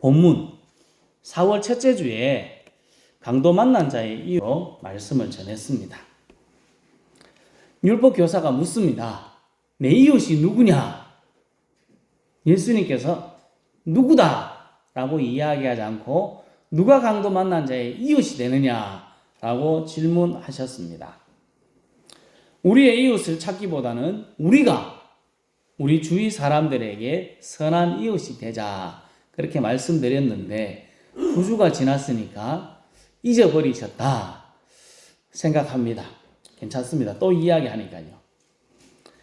본문 4월 첫째 주에 강도 만난 자의 이유로 말씀을 전했습니다. 율법 교사가 묻습니다. 내 이웃이 누구냐? 예수님께서 누구다? 라고 이야기하지 않고 누가 강도 만난 자의 이웃이 되느냐? 라고 질문하셨습니다. 우리의 이웃을 찾기보다는 우리가 우리 주위 사람들에게 선한 이웃이 되자 그렇게 말씀드렸는데 9주가 지났으니까 잊어버리셨다 생각합니다. 괜찮습니다. 또 이야기하니까요.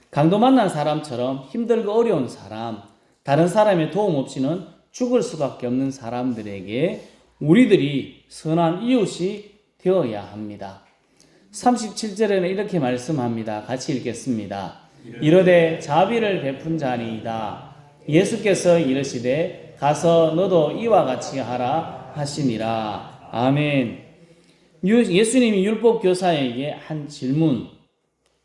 강도 만난 사람처럼 힘들고 어려운 사람, 다른 사람의 도움 없이는 죽을 수밖에 없는 사람들에게 우리들이 선한 이웃이 되어야 합니다. 37절에는 이렇게 말씀합니다. 같이 읽겠습니다. 이르되 자비를 베푼 자니이다. 예수께서 이르시되 가서 너도 이와 같이 하라 하시니라. 아멘. 예수님이 율법 교사에게 한 질문,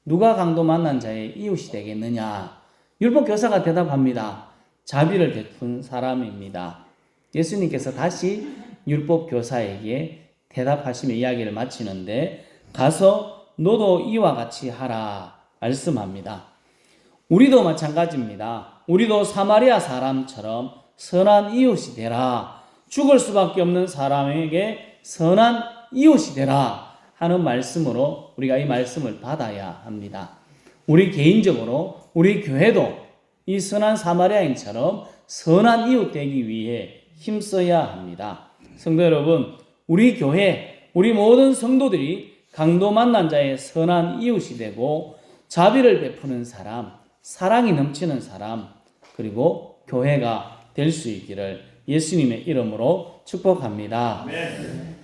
누가 강도 만난 자의 이웃이 되겠느냐? 율법 교사가 대답합니다. 자비를 베푼 사람입니다. 예수님께서 다시 율법 교사에게 대답하시며 이야기를 마치는데 가서 너도 이와 같이 하라 말씀합니다. 우리도 마찬가지입니다. 우리도 사마리아 사람처럼 선한 이웃이 되라. 죽을 수밖에 없는 사람에게 선한 이웃이 되라 하는 말씀으로 우리가 이 말씀을 받아야 합니다. 우리 개인적으로 우리 교회도 이 선한 사마리아인처럼 선한 이웃 되기 위해 힘써야 합니다. 성도 여러분, 우리 교회, 우리 모든 성도들이 강도 만난 자의 선한 이웃이 되고 자비를 베푸는 사람, 사랑이 넘치는 사람, 그리고 교회가 될 수 있기를 예수님의 이름으로 축복합니다. 네.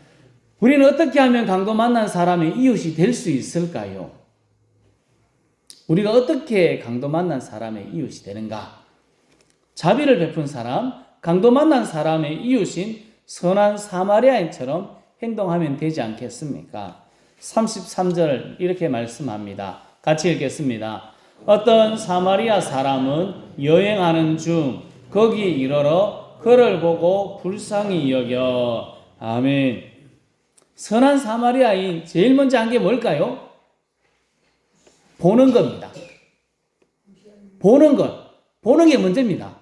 우리는 어떻게 하면 강도 만난 사람의 이웃이 될 수 있을까요? 우리가 어떻게 강도 만난 사람의 이웃이 되는가? 자비를 베푼 사람, 강도 만난 사람의 이웃인 선한 사마리아인처럼 행동하면 되지 않겠습니까? 33절 이렇게 말씀합니다. 같이 읽겠습니다. 어떤 사마리아 사람은 여행하는 중 거기 이르러 그를 보고 불쌍히 여겨. 아멘. 선한 사마리아인 제일 먼저 한 게 뭘까요? 보는 겁니다. 보는 것. 보는 게 문제입니다.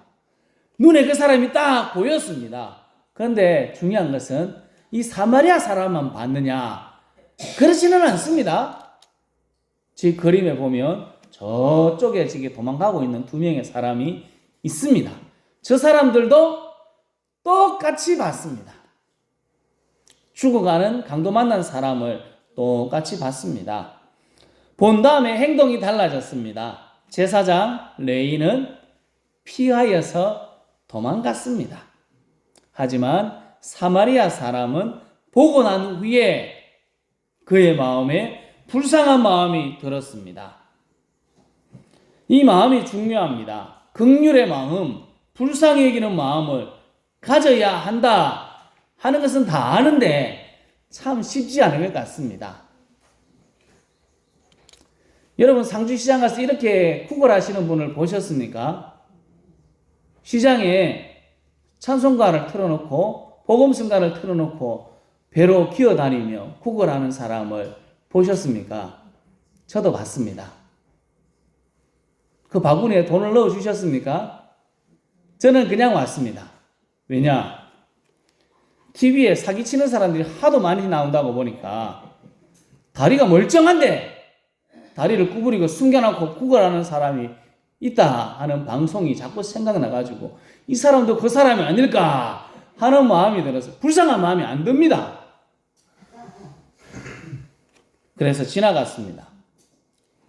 눈에 그 사람이 딱 보였습니다. 그런데 중요한 것은 이 사마리아 사람만 봤느냐? 그렇지는 않습니다. 지금 그림에 보면 저쪽에 지금 도망가고 있는 2명의 사람이 있습니다. 저 사람들도 똑같이 봤습니다. 죽어가는 강도 만난 사람을 똑같이 봤습니다. 본 다음에 행동이 달라졌습니다. 제사장 레위는 피하여서 도망갔습니다. 하지만 사마리아 사람은 보고 난 후에 그의 마음에 불쌍한 마음이 들었습니다. 이 마음이 중요합니다. 긍휼의 마음, 불쌍히 여기는 마음을 가져야 한다 하는 것은 다 아는데 참 쉽지 않은 것 같습니다. 여러분 상주시장 가서 이렇게 구걸하시는 분을 보셨습니까? 시장에 찬송가를 틀어놓고 복음성가를 틀어놓고 배로 기어다니며 구걸하는 사람을 보셨습니까? 저도 봤습니다. 그 바구니에 돈을 넣어주셨습니까? 저는 그냥 왔습니다. 왜냐? TV에 사기치는 사람들이 하도 많이 나온다고 보니까 다리가 멀쩡한데 다리를 구부리고 숨겨놓고 구걸하는 사람이 있다 하는 방송이 자꾸 생각나가지고 이 사람도 그 사람이 아닐까 하는 마음이 들어서 불쌍한 마음이 안 듭니다. 그래서 지나갔습니다.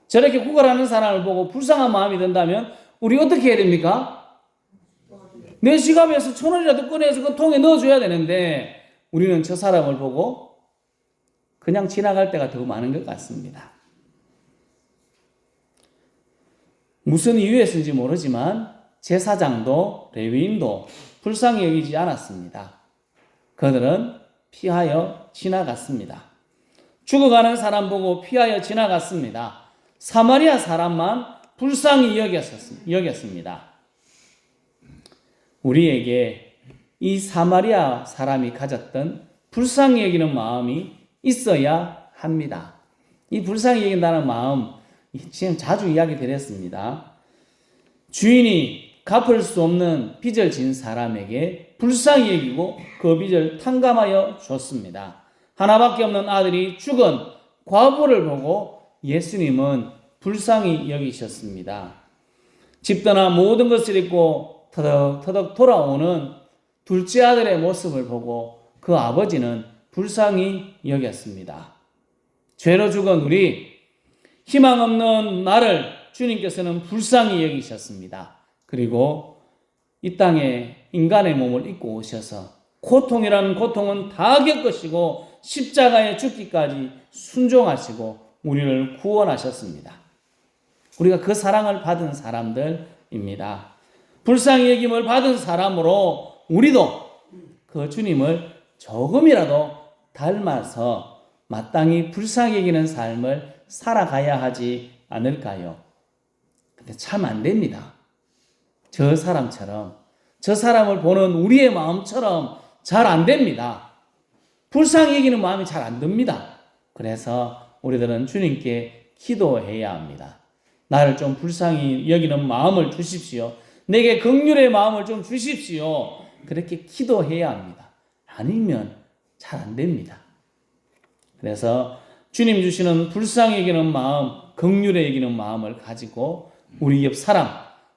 저렇게 구걸하는 사람을 보고 불쌍한 마음이 든다면 우리 어떻게 해야 됩니까? 내 지갑에서 1,000원이라도 꺼내서 그 통에 넣어줘야 되는데 우리는 저 사람을 보고 그냥 지나갈 때가 더 많은 것 같습니다. 무슨 이유에서인지 모르지만 제사장도 레위인도 불쌍히 여기지 않았습니다. 그들은 피하여 지나갔습니다. 죽어가는 사람 보고 피하여 지나갔습니다. 사마리아 사람만 불쌍히 여겼습니다. 우리에게 이 사마리아 사람이 가졌던 불쌍히 여기는 마음이 있어야 합니다. 이 불쌍히 여긴다는 마음, 지금 자주 이야기 드렸습니다. 주인이 갚을 수 없는 빚을 진 사람에게 불쌍히 여기고 그 빚을 탕감하여 줬습니다. 하나밖에 없는 아들이 죽은 과부를 보고 예수님은 불쌍히 여기셨습니다. 집 떠나 모든 것을 잃고 터덕터덕 돌아오는 둘째 아들의 모습을 보고 그 아버지는 불쌍히 여겼습니다. 죄로 죽은 우리, 희망 없는 나를 주님께서는 불쌍히 여기셨습니다. 그리고 이 땅에 인간의 몸을 입고 오셔서 고통이라는 고통은 다 겪으시고 십자가에 죽기까지 순종하시고 우리를 구원하셨습니다. 우리가 그 사랑을 받은 사람들입니다. 불쌍히 여김을 받은 사람으로 우리도 그 주님을 조금이라도 닮아서 마땅히 불쌍히 여기는 삶을 살아가야 하지 않을까요? 근데 참 안 됩니다. 저 사람처럼, 저 사람을 보는 우리의 마음처럼 잘 안 됩니다. 불쌍히 여기는 마음이 잘 안 듭니다. 그래서 우리들은 주님께 기도해야 합니다. 나를 좀 불쌍히 여기는 마음을 주십시오. 내게 긍휼의 마음을 좀 주십시오. 그렇게 기도해야 합니다. 아니면 잘 안 됩니다. 그래서 주님 주시는 불쌍히 여기는 마음, 긍휼히 여기는 마음을 가지고 우리 옆 사람,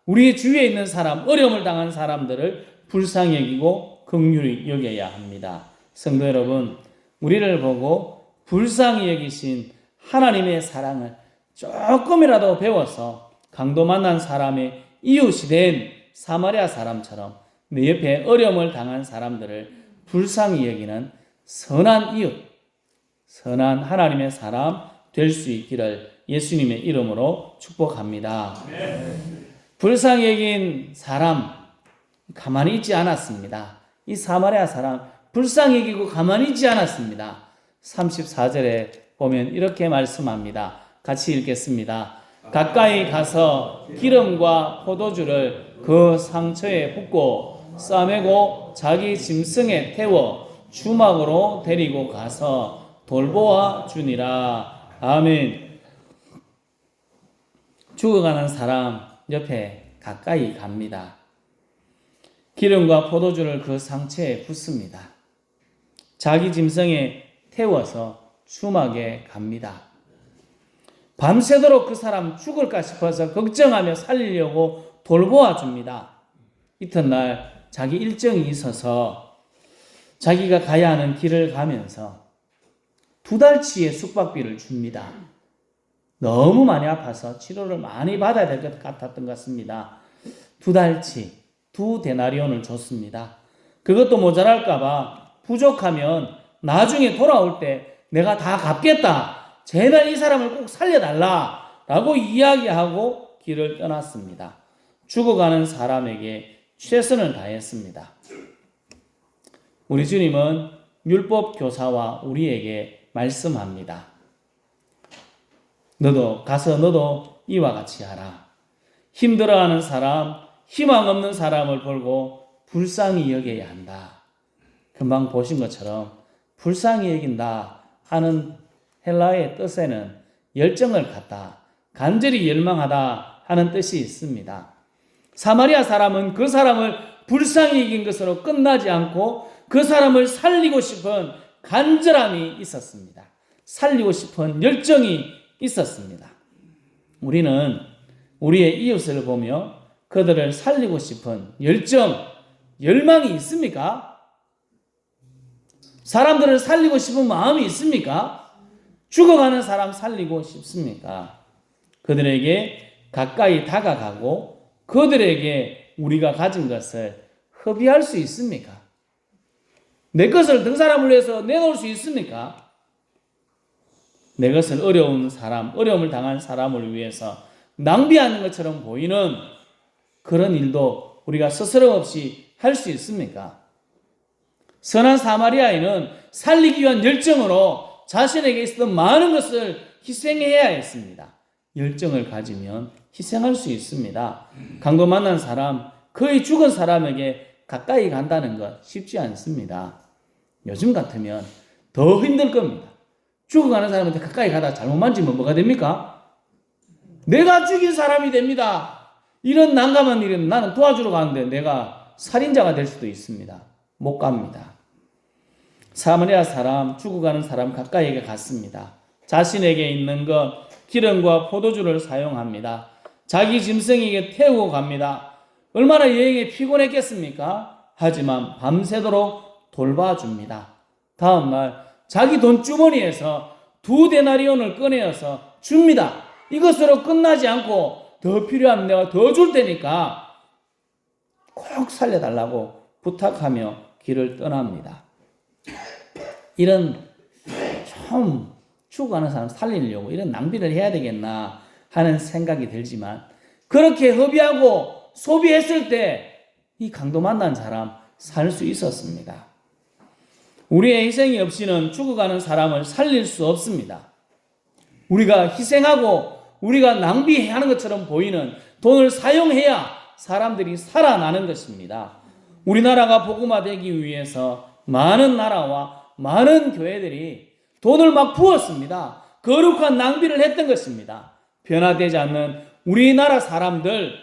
우리의 주위에 있는 사람, 어려움을 당한 사람들을 불쌍히 여기고 긍휼히 여겨야 합니다. 성도 여러분, 우리를 보고 불쌍히 여기신 하나님의 사랑을 조금이라도 배워서 강도 만난 사람의 이웃이 된 사마리아 사람처럼 내 옆에 어려움을 당한 사람들을 불쌍히 여기는 선한 이웃, 선한 하나님의 사람 될 수 있기를 예수님의 이름으로 축복합니다. 불쌍히 여긴 사람 가만히 있지 않았습니다. 이 사마리아 사람 불쌍히 여기고 가만히 있지 않았습니다. 34절에 보면 이렇게 말씀합니다. 같이 읽겠습니다. 가까이 가서 기름과 포도주를 그 상처에 붓고 싸매고 자기 짐승에 태워 주막으로 데리고 가서 돌보아 주니라. 아멘. 죽어가는 사람 옆에 가까이 갑니다. 기름과 포도주를 그 상처에 붓습니다. 자기 짐승에 태워서 주막에 갑니다. 밤새도록 그 사람 죽을까 싶어서 걱정하며 살리려고 돌보아 줍니다. 이튿날 자기 일정이 있어서 자기가 가야 하는 길을 가면서 2달치의 숙박비를 줍니다. 너무 많이 아파서 치료를 많이 받아야 될 것 같았던 것 같습니다. 2달치, 2데나리온을 줬습니다. 그것도 모자랄까봐 부족하면 나중에 돌아올 때 내가 다 갚겠다. 제발 이 사람을 꼭 살려달라. 라고 이야기하고 길을 떠났습니다. 죽어가는 사람에게 최선을 다했습니다. 우리 주님은 율법 교사와 우리에게 말씀합니다. 너도 이와 같이 하라. 힘들어하는 사람, 희망 없는 사람을 보고 불쌍히 여겨야 한다. 금방 보신 것처럼 불쌍히 여긴다 하는 헬라어의 뜻에는 열정을 갖다, 간절히 열망하다 하는 뜻이 있습니다. 사마리아 사람은 그 사람을 불쌍히 여긴 것으로 끝나지 않고 그 사람을 살리고 싶은 간절함이 있었습니다. 살리고 싶은 열정이 있었습니다. 우리는 우리의 이웃을 보며 그들을 살리고 싶은 열정, 열망이 있습니까? 사람들을 살리고 싶은 마음이 있습니까? 죽어가는 사람 살리고 싶습니까? 그들에게 가까이 다가가고 그들에게 우리가 가진 것을 허비할 수 있습니까? 내 것을 그 사람을 위해서 내놓을 수 있습니까? 내 것을 어려운 사람, 어려움을 당한 사람을 위해서 낭비하는 것처럼 보이는 그런 일도 우리가 스스럼 없이 할 수 있습니까? 선한 사마리아인은 살리기 위한 열정으로 자신에게 있었던 많은 것을 희생해야 했습니다. 열정을 가지면 희생할 수 있습니다. 강도 만난 사람, 거의 죽은 사람에게 가까이 간다는 것 쉽지 않습니다. 요즘 같으면 더 힘들 겁니다. 죽어가는 사람한테 가까이 가다 잘못 만지면 뭐가 됩니까? 내가 죽인 사람이 됩니다. 이런 난감한 일은 나는 도와주러 가는데 내가 살인자가 될 수도 있습니다. 못 갑니다. 사마리아 사람, 죽어가는 사람 가까이에 갔습니다. 자신에게 있는 것, 기름과 포도주를 사용합니다. 자기 짐승에게 태우고 갑니다. 얼마나 여행에 피곤했겠습니까? 하지만 밤새도록 돌봐줍니다. 다음날 자기 돈 주머니에서 2데나리온을 꺼내어서 줍니다. 이것으로 끝나지 않고 더 필요하면 내가 더 줄 테니까 꼭 살려달라고 부탁하며 길을 떠납니다. 이런 좀 죽어가는 사람 살리려고 이런 낭비를 해야 되겠나 하는 생각이 들지만 그렇게 허비하고 소비했을 때 이 강도 만난 사람 살 수 있었습니다. 우리의 희생이 없이는 죽어가는 사람을 살릴 수 없습니다. 우리가 희생하고 우리가 낭비하는 것처럼 보이는 돈을 사용해야 사람들이 살아나는 것입니다. 우리나라가 복음화되기 위해서 많은 나라와 많은 교회들이 돈을 막 부었습니다. 거룩한 낭비를 했던 것입니다. 변화되지 않는 우리나라 사람들,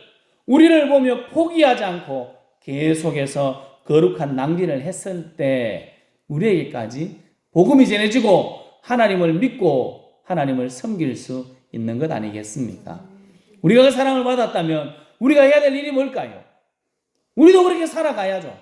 우리를 보며 포기하지 않고 계속해서 거룩한 낭비를 했을 때 우리에게까지 복음이 전해지고 하나님을 믿고 하나님을 섬길 수 있는 것 아니겠습니까? 우리가 그 사랑을 받았다면 우리가 해야 될 일이 뭘까요? 우리도 그렇게 살아가야죠.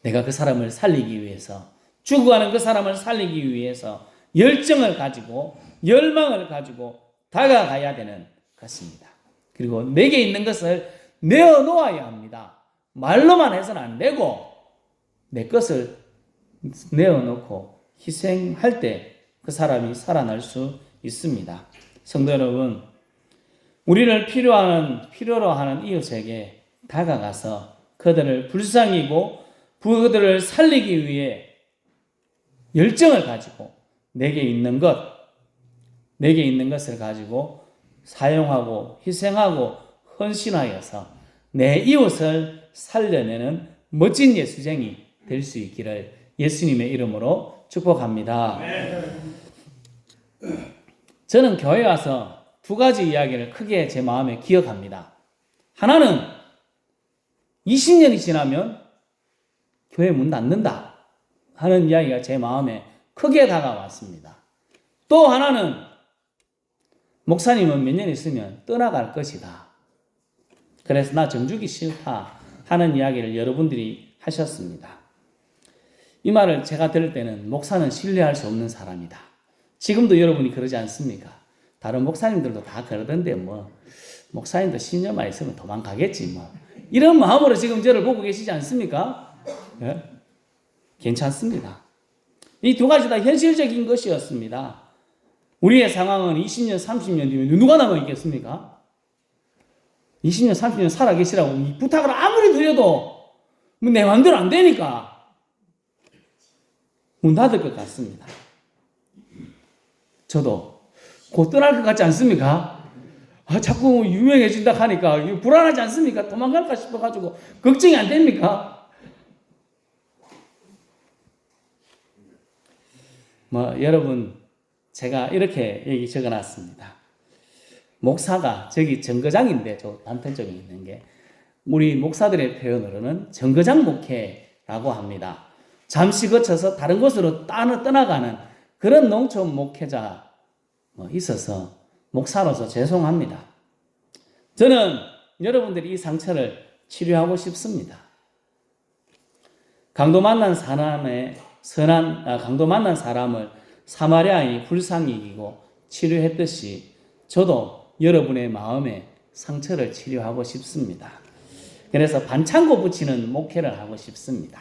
내가 그 사람을 살리기 위해서, 죽어가는 그 사람을 살리기 위해서 열정을 가지고 열망을 가지고 다가가야 되는 것입니다. 그리고 내게 있는 것을 내어놓아야 합니다. 말로만 해서는 안 되고 내 것을 내어놓고 희생할 때 그 사람이 살아날 수 있습니다. 성도 여러분, 우리를 필요로 하는 이웃에게 다가가서 그들을 불쌍히고 그들을 살리기 위해 열정을 가지고 내게 있는 것을 가지고 사용하고 희생하고 헌신하여서 내 이웃을 살려내는 멋진 예수쟁이 될 수 있기를 예수님의 이름으로 축복합니다. 저는 교회 와서 2가지 이야기를 크게 제 마음에 기억합니다. 하나는 20년이 지나면 교회 문 닫는다 하는 이야기가 제 마음에 크게 다가왔습니다. 또 하나는 목사님은 몇 년 있으면 떠나갈 것이다. 그래서 나 정주기 싫다 하는 이야기를 여러분들이 하셨습니다. 이 말을 제가 들을 때는 목사는 신뢰할 수 없는 사람이다. 지금도 여러분이 그러지 않습니까? 다른 목사님들도 다 그러던데 목사님도 10년만 있으면 도망가겠지 이런 마음으로 지금 저를 보고 계시지 않습니까? 네? 괜찮습니다. 이 2가지 다 현실적인 것이었습니다. 우리의 상황은 20년, 30년 뒤면 누가 남아있겠습니까? 20년, 30년 살아계시라고 부탁을 아무리 드려도 내 마음대로 안 되니까 문 닫을 것 같습니다. 저도 곧 떠날 것 같지 않습니까? 자꾸 유명해진다 하니까 불안하지 않습니까? 도망갈까 싶어가지고 걱정이 안 됩니까? 여러분, 제가 이렇게 얘기 적어놨습니다. 목사가 저기 정거장인데 저 단편적인 있는 게 우리 목사들의 표현으로는 정거장 목회라고 합니다. 잠시 거쳐서 다른 곳으로 떠나가는 그런 농촌 목회자 있어서 목사로서 죄송합니다. 저는 여러분들이 이 상처를 치료하고 싶습니다. 강도 만난 사람을 사마리아인이 불쌍히 여기고 치료했듯이 저도 여러분의 마음에 상처를 치료하고 싶습니다. 그래서 반창고 붙이는 목회를 하고 싶습니다.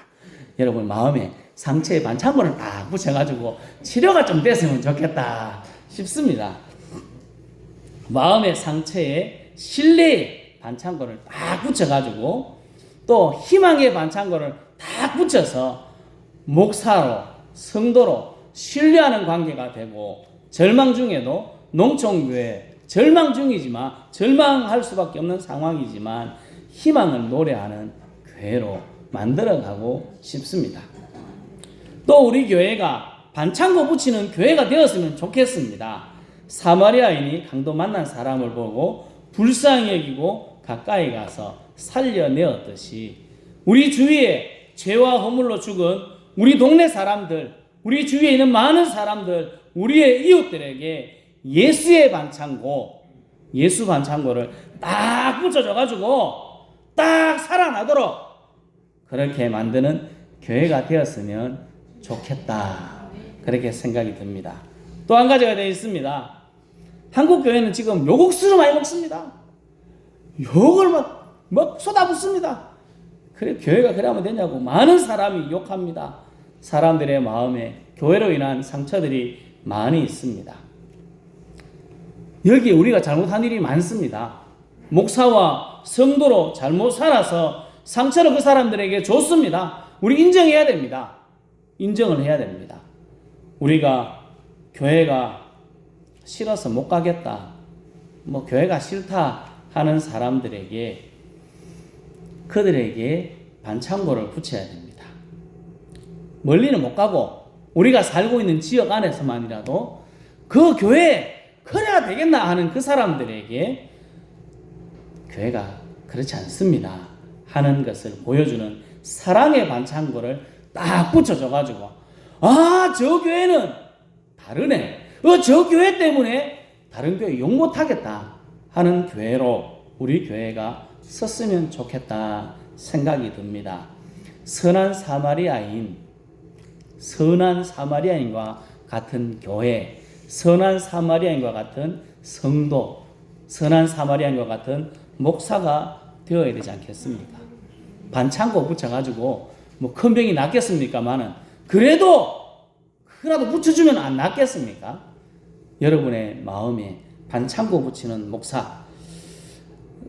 여러분 마음에 상처에 반창고를 딱 붙여가지고 치료가 좀 됐으면 좋겠다 싶습니다. 마음의 상처에 신뢰의 반창고를 딱 붙여가지고 또 희망의 반창고를 딱 붙여서 목사로 성도로 신뢰하는 관계가 되고 절망 중에도 농촌교회 절망 중이지만 절망할 수밖에 없는 상황이지만 희망을 노래하는 교회로 만들어가고 싶습니다. 또 우리 교회가 반창고 붙이는 교회가 되었으면 좋겠습니다. 사마리아인이 강도 만난 사람을 보고 불쌍히 여기고 가까이 가서 살려내었듯이 우리 주위에 죄와 허물로 죽은 우리 동네 사람들, 우리 주위에 있는 많은 사람들, 우리의 이웃들에게 예수의 반창고, 예수 반창고를 딱 붙여줘가지고 딱 살아나도록 그렇게 만드는 교회가 되었으면 좋겠다. 그렇게 생각이 듭니다. 또 한 가지가 되어 있습니다. 한국 교회는 지금 욕 억수로 많이 먹습니다. 욕을 막 쏟아붓습니다. 그래 교회가 그러면 되냐고 많은 사람이 욕합니다. 사람들의 마음에 교회로 인한 상처들이 많이 있습니다. 여기에 우리가 잘못한 일이 많습니다. 목사와 성도로 잘못 살아서 상처를 그 사람들에게 줬습니다. 우리 인정해야 됩니다. 인정을 해야 됩니다. 우리가 교회가 싫어서 못 가겠다, 교회가 싫다 하는 사람들에게 그들에게 반창고를 붙여야 됩니다. 멀리는 못 가고 우리가 살고 있는 지역 안에서만이라도 그 교회에 그래야 되겠나 하는 그 사람들에게 교회가 그렇지 않습니다 하는 것을 보여주는 사랑의 반창고를 딱 붙여줘가지고 저 교회는 다르네, 저 교회 때문에 다른 교회 욕 못하겠다 하는 교회로 우리 교회가 섰으면 좋겠다 생각이 듭니다. 선한 사마리아인과 같은 교회, 선한 사마리아인과 같은 성도, 선한 사마리아인과 같은 목사가 되어야 되지 않겠습니까? 반창고 붙여가지고 큰 병이 낫겠습니까마는 그래도 붙여주면 안 낫겠습니까? 여러분의 마음에 반창고 붙이는 목사,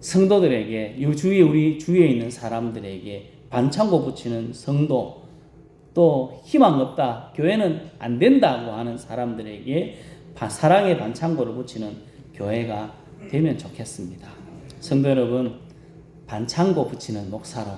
성도들에게, 우리 주위에 있는 사람들에게 반창고 붙이는 성도, 또 희망 없다, 교회는 안 된다고 하는 사람들에게 사랑의 반창고를 붙이는 교회가 되면 좋겠습니다. 성도 여러분, 반창고 붙이는 목사로,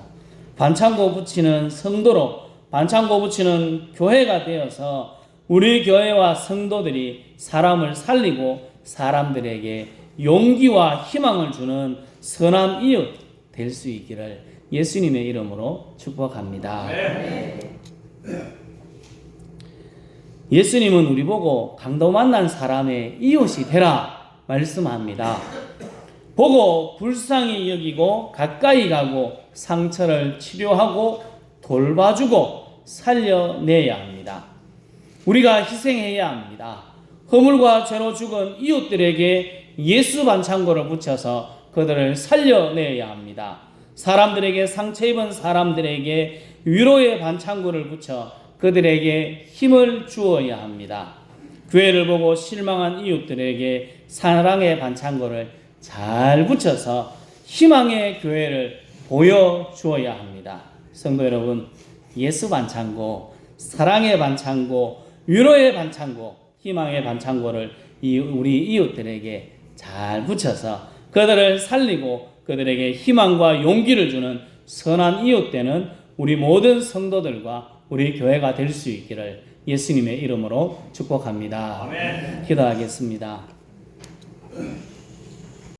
반창고 붙이는 성도로, 반창고 붙이는 교회가 되어서 우리 교회와 성도들이 사람을 살리고 사람들에게 용기와 희망을 주는 선한 이웃 될 수 있기를 예수님의 이름으로 축복합니다. 예수님은 우리 보고 강도 만난 사람의 이웃이 되라 말씀합니다. 보고 불쌍히 여기고 가까이 가고 상처를 치료하고 돌봐주고 살려내야 합니다. 우리가 희생해야 합니다. 허물과 죄로 죽은 이웃들에게 예수 반창고를 붙여서 그들을 살려내야 합니다. 사람들에게 상처 입은 사람들에게 위로의 반창고를 붙여 그들에게 힘을 주어야 합니다. 교회를 보고 실망한 이웃들에게 사랑의 반창고를 잘 붙여서 희망의 교회를 보여주어야 합니다. 성도 여러분, 예수 반창고, 사랑의 반창고, 위로의 반창고, 희망의 반창고를 우리 이웃들에게 잘 붙여서 그들을 살리고 그들에게 희망과 용기를 주는 선한 이웃되는 우리 모든 성도들과 우리 교회가 될 수 있기를 예수님의 이름으로 축복합니다. 아멘. 기도하겠습니다.